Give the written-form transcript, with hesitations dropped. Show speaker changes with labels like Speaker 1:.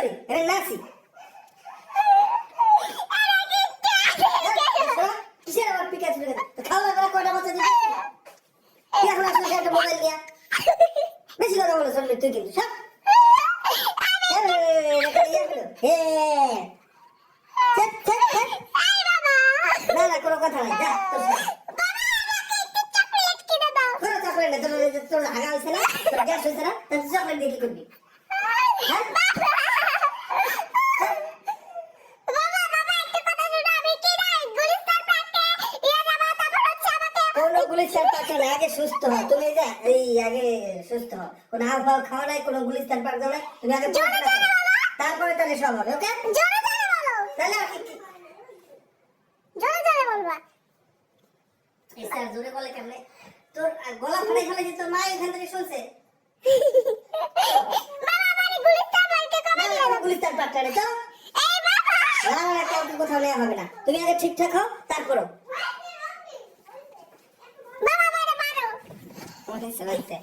Speaker 1: করি আরে নাচি কিসের আবার পিকাচ করে তো খাওয়া দাওয়া কয়টা বাচ্চা দিবি কি এখন আসলে একটা মোবাইল নিয়া বেশি কথা বলে চলবে তুই কিন্তু সব না না কোনো কথা নাই যা কোনো চকলেট না তোর আগা হয়েছে না তোর গ্যাস হয়েছে না তুই চকলেট দিয়ে কি করবি গুলিস্তান পাক না আগে সুস্থ হও তুমি যা এই আগে সুস্থ হও কোন হাওয়া খাওয়া নাই কোন গুলিস্তান পাক দাও নাই তুমি আগে তারপরে তাহলে সব হবে ওকে
Speaker 2: জোরে জোরে বলো
Speaker 1: তাহলে
Speaker 2: জোরে জোরে বলবা
Speaker 1: স্যার জোরে বলে কেমনে তোর গলা ফাটাই ফেলে যে তোর মা এখান থেকে শুনছে
Speaker 2: বাবা মানে গুলিস্তান পার্কে কবে নিয়ে যাবো
Speaker 1: গুলিস্তান পাকটা রে তো
Speaker 2: এই বাবা
Speaker 1: না না কাউকে কোথাও নেওয়া হবে না তুমি আগে ঠিকঠাক হও তারপরও
Speaker 2: বাবা মানে মারো
Speaker 1: ওরে সবাইতে